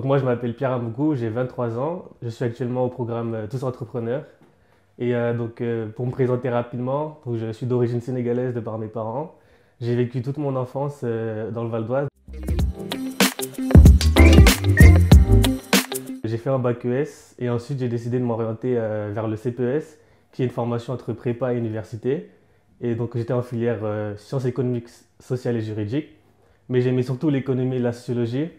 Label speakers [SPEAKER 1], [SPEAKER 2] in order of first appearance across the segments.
[SPEAKER 1] moi, je m'appelle Pierre Amougou, j'ai 23 ans. Je suis actuellement au programme Tous Entrepreneurs. Pour me présenter rapidement, donc, je suis d'origine sénégalaise de par mes parents. J'ai vécu toute mon enfance dans le Val d'Oise. J'ai fait un bac ES et ensuite j'ai décidé de m'orienter vers le CPES, qui est une formation entre prépa et université. Et donc j'étais en filière sciences économiques, sociales et juridiques. Mais j'aimais surtout l'économie et la sociologie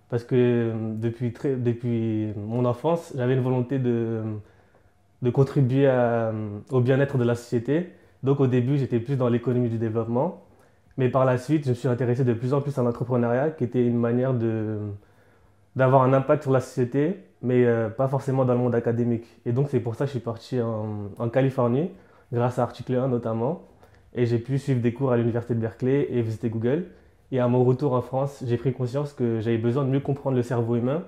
[SPEAKER 1] parce que depuis mon enfance, j'avais une volonté de contribuer au bien-être de la société. Donc au début, j'étais plus dans l'économie du développement. Mais par la suite, je me suis intéressé de plus en plus à l'entrepreneuriat, qui était une manière d'avoir un impact sur la société, mais pas forcément dans le monde académique. Et donc c'est pour ça que je suis parti en Californie, grâce à Article 1 notamment. Et j'ai pu suivre des cours à l'université de Berkeley et visiter Google. Et à mon retour en France, j'ai pris conscience que j'avais besoin de mieux comprendre le cerveau humain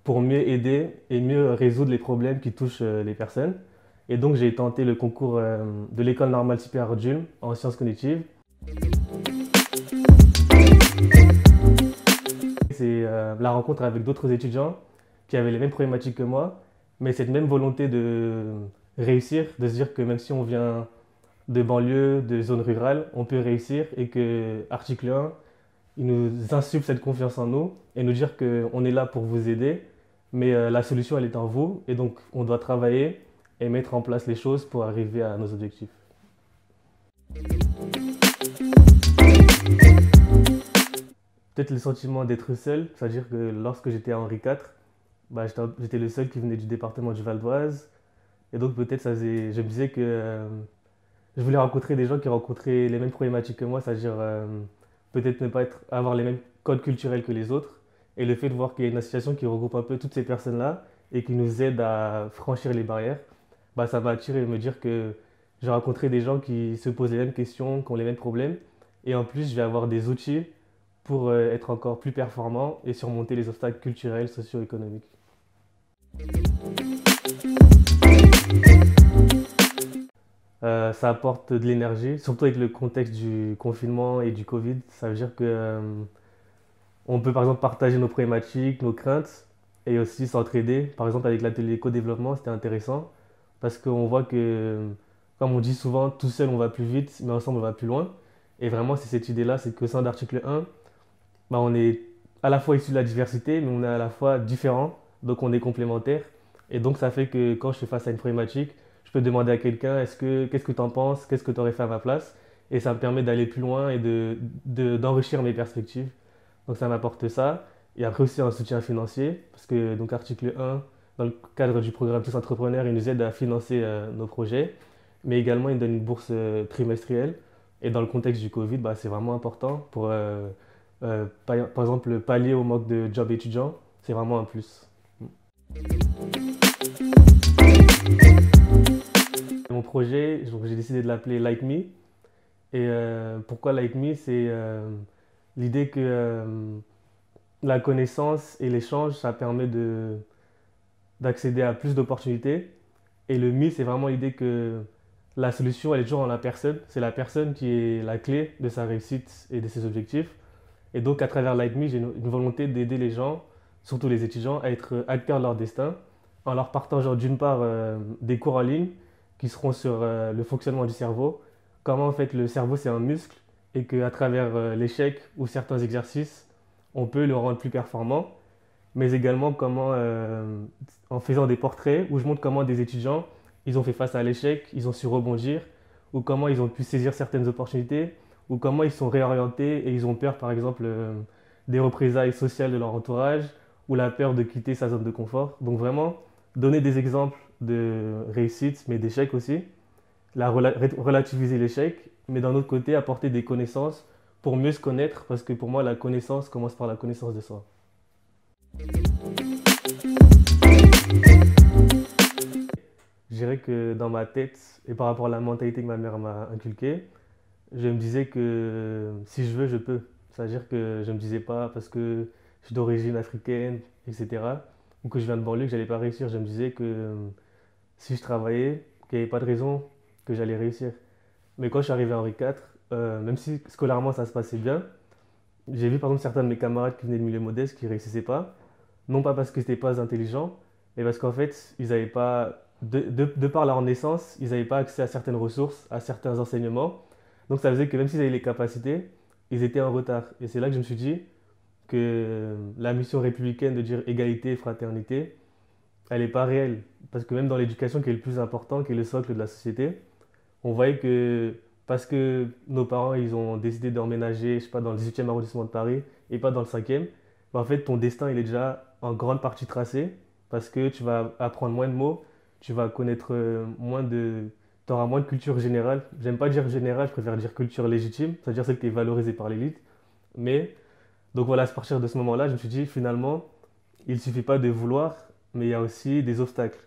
[SPEAKER 1] pour mieux aider et mieux résoudre les problèmes qui touchent les personnes. Et donc j'ai tenté le concours de l'École normale supérieure d'Ulm en sciences cognitives. C'est la rencontre avec d'autres étudiants qui avaient les mêmes problématiques que moi, mais cette même volonté de réussir, de se dire que même si on vient de banlieue, de zones rurales, on peut réussir et que Article 1, il nous insuffle cette confiance en nous et nous dire qu'on est là pour vous aider, mais la solution, elle est en vous et donc on doit travailler et mettre en place les choses pour arriver à nos objectifs. Peut-être le sentiment d'être seul, c'est-à-dire que lorsque j'étais à Henri IV, bah, j'étais le seul qui venait du département du Val d'Oise. Et donc peut-être je me disais que je voulais rencontrer des gens qui rencontraient les mêmes problématiques que moi, c'est-à-dire peut-être ne pas avoir les mêmes codes culturels que les autres. Et le fait de voir qu'il y a une association qui regroupe un peu toutes ces personnes-là et qui nous aide à franchir les barrières, bah, ça m'a attiré de me dire que j'ai rencontré des gens qui se posent les mêmes questions, qui ont les mêmes problèmes. Et en plus, je vais avoir des outils pour être encore plus performant et surmonter les obstacles culturels, socio-économiques. Ça apporte de l'énergie, surtout avec le contexte du confinement et du Covid. Ça veut dire que on peut par exemple partager nos problématiques, nos craintes et aussi s'entraider. Par exemple avec l'atelier co-développement, c'était intéressant parce qu'on voit que, comme on dit souvent, tout seul on va plus vite, mais ensemble on va plus loin. Et vraiment, c'est cette idée-là, c'est qu'au sein d'Article 1, bah, on est à la fois issu de la diversité, mais on est à la fois différents, donc on est complémentaires. Et donc ça fait que quand je suis face à une problématique, je peux demander à quelqu'un, qu'est-ce que tu en penses, qu'est-ce que tu aurais fait à ma place? Et ça me permet d'aller plus loin et d'enrichir mes perspectives. Donc ça m'apporte ça. Et après aussi un soutien financier, parce que donc article 1, dans le cadre du programme Tous Entrepreneurs, il nous aide à financer nos projets, mais également il donne une bourse trimestrielle. Et dans le contexte du Covid, bah, c'est vraiment important pour par exemple, pallier au manque de job étudiant, c'est vraiment un plus. Mon projet, donc, j'ai décidé de l'appeler Like Me. Et pourquoi Like Me? C'est l'idée que la connaissance et l'échange, ça permet d'accéder à plus d'opportunités. Et le Me, c'est vraiment l'idée que la solution, elle est toujours dans la personne. C'est la personne qui est la clé de sa réussite et de ses objectifs. Et donc, à travers Like Me, j'ai une volonté d'aider les gens, surtout les étudiants, à être acteurs de leur destin, en leur partageant d'une part des cours en ligne qui seront sur le fonctionnement du cerveau, comment en fait le cerveau c'est un muscle et qu'à travers l'échec ou certains exercices, on peut le rendre plus performant, mais également comment, en faisant des portraits où je montre comment des étudiants, ils ont fait face à l'échec, ils ont su rebondir, ou comment ils ont pu saisir certaines opportunités, ou comment ils sont réorientés et ils ont peur, par exemple, des représailles sociales de leur entourage, ou la peur de quitter sa zone de confort. Donc vraiment, donner des exemples de réussite, mais d'échec aussi, relativiser l'échec, mais d'un autre côté, apporter des connaissances pour mieux se connaître, parce que pour moi, la connaissance commence par la connaissance de soi. Je dirais que dans ma tête, et par rapport à la mentalité que ma mère m'a inculquée, je me disais que si je veux, je peux. C'est-à-dire que je ne me disais pas parce que je suis d'origine africaine, etc., ou que je viens de banlieue, que j'allais pas réussir. Je me disais que si je travaillais, qu'il n'y avait pas de raison que j'allais réussir. Mais quand je suis arrivé à Henri IV, même si scolairement ça se passait bien, j'ai vu par exemple certains de mes camarades qui venaient de milieux modestes qui ne réussissaient pas. non pas parce que c'était pas intelligent, mais parce qu'en fait, ils n'avaient pas, de par leur naissance, ils n'avaient pas accès à certaines ressources, à certains enseignements. Donc ça faisait que même s'ils avaient les capacités, ils étaient en retard. Et c'est là que je me suis dit que la mission républicaine de dire égalité et fraternité, elle n'est pas réelle. Parce que même dans l'éducation qui est le plus important, qui est le socle de la société, on voyait que parce que nos parents, ils ont décidé d'emménager, je sais pas, dans le 18e arrondissement de Paris et pas dans le 5e, bah, en fait, ton destin, il est déjà en grande partie tracé parce que tu vas apprendre moins de mots, tu vas connaître moins de... Tu auras moins de culture générale. J'aime pas dire générale, je préfère dire culture légitime, c'est-à-dire celle qui est valorisée par l'élite. Mais, donc voilà, à partir de ce moment-là, je me suis dit, finalement, il suffit pas de vouloir, mais il y a aussi des obstacles.